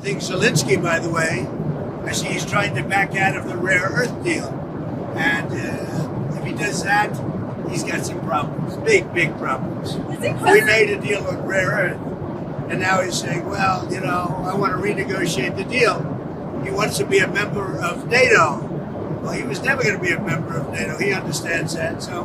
think Zelensky, by the way, I see he's trying to back out of the rare earth deal. And if he does that, he's got some problems, big problems. We made a deal on rare earth, and now he's saying, well, I want to renegotiate the deal. He wants to be a member of NATO. Well, he was never going to be a member of NATO. He understands that. So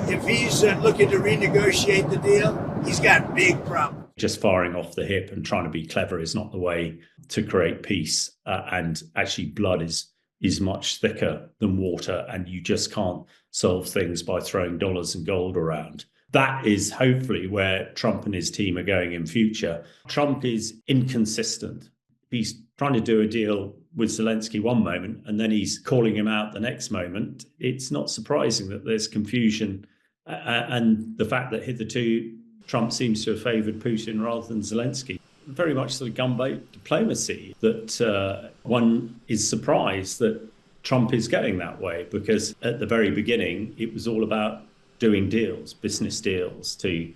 if he's looking to renegotiate the deal, he's got big problems. Just firing off the hip and trying to be clever is not the way to create peace. And actually, blood is much thicker than water, and you just can't solve things by throwing dollars and gold around. That is hopefully where Trump and his team are going in future. Trump is inconsistent. He's trying to do a deal with Zelensky one moment, and then he's calling him out the next moment. It's not surprising that there's confusion, and the fact that hitherto Trump seems to have favoured Putin rather than Zelensky. Very much sort of gunboat diplomacy that one is surprised that Trump is going that way, because at the very beginning, it was all about doing deals, business deals to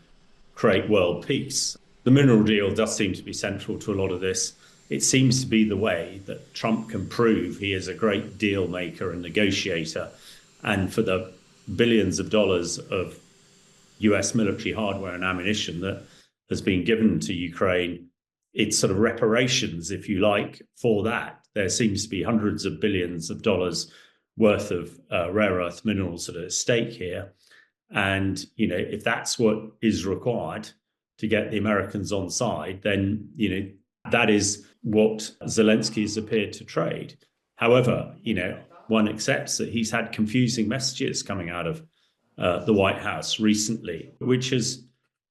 create world peace. The mineral deal does seem to be central to a lot of this. It seems to be the way that Trump can prove he is a great deal maker and negotiator. And for the billions of dollars of US military hardware and ammunition that has been given to Ukraine, it's sort of reparations, if you like, for that. There seems to be hundreds of billions of dollars worth of rare earth minerals that are at stake here. And, if that's what is required to get the Americans on side, then, that is what Zelensky has appeared to trade. However, one accepts that he's had confusing messages coming out of the White House recently, which has,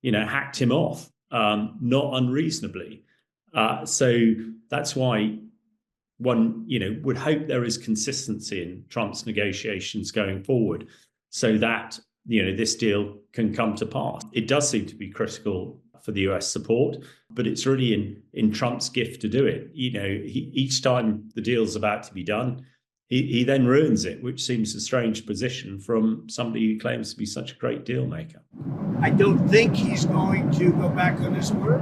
hacked him off, not unreasonably. So that's why one, would hope there is consistency in Trump's negotiations going forward so that, this deal can come to pass. It does seem to be critical for the US support, but it's really in Trump's gift to do it. Each time the deal's about to be done, he then ruins it, which seems a strange position from somebody who claims to be such a great deal maker. I don't think he's going to go back on his word.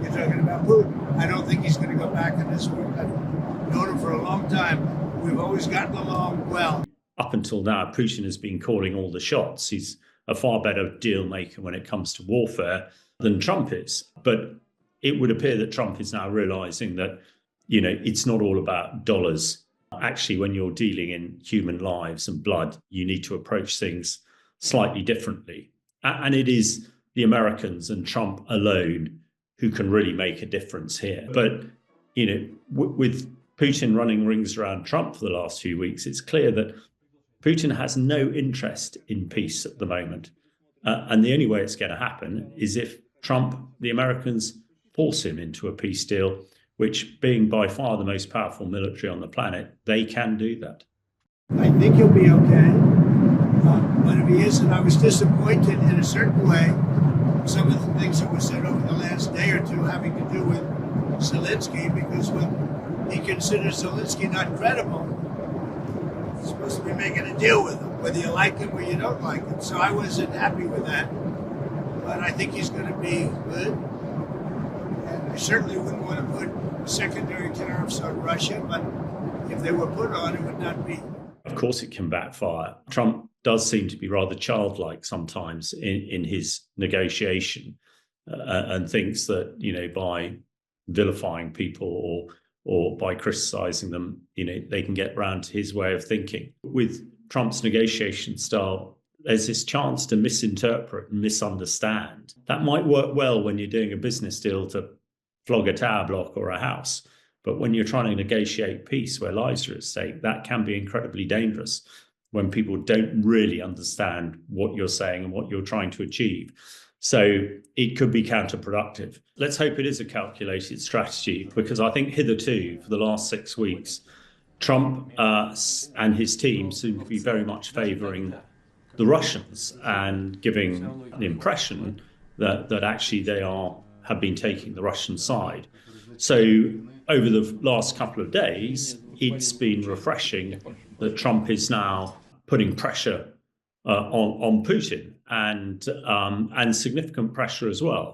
You're talking about Putin. I don't think he's going to go back on his word. I've known him for a long time. We've always gotten along well. Up until now, Putin has been calling all the shots. He's a far better deal maker when it comes to warfare than Trump is. But it would appear that Trump is now realizing that, it's not all about dollars. Actually, when you're dealing in human lives and blood, you need to approach things slightly differently. And it is the Americans and Trump alone who can really make a difference here. But, with Putin running rings around Trump for the last few weeks, it's clear that Putin has no interest in peace at the moment. And the only way it's going to happen is if Trump, the Americans, force him into a peace deal, which, being by far the most powerful military on the planet, they can do that. I think he'll be okay. But if he isn't, I was disappointed in a certain way. Some of the things that were said over the last day or two having to do with Zelensky, because when he considers Zelensky not credible, he's supposed to be making a deal with him, whether you like him or you don't like him. So I wasn't happy with that. But I think he's going to be good. And I certainly wouldn't want to put secondary tariffs on Russia, but if they were put on, it would not be. Of course it can backfire. Trump does seem to be rather childlike sometimes in his negotiation and thinks that, by vilifying people or by criticizing them, they can get round to his way of thinking. With Trump's negotiation style, there's this chance to misinterpret and misunderstand. That might work well when you're doing a business deal to flog a tower block or a house. But when you're trying to negotiate peace where lives are at stake, that can be incredibly dangerous when people don't really understand what you're saying and what you're trying to achieve. So it could be counterproductive. Let's hope it is a calculated strategy, because I think hitherto, for the last 6 weeks, Trump and his team seem to be very much favouring the Russians and giving the impression that actually they have been taking the Russian side. So over the last couple of days, it's been refreshing that Trump is now putting pressure on Putin and significant pressure as well.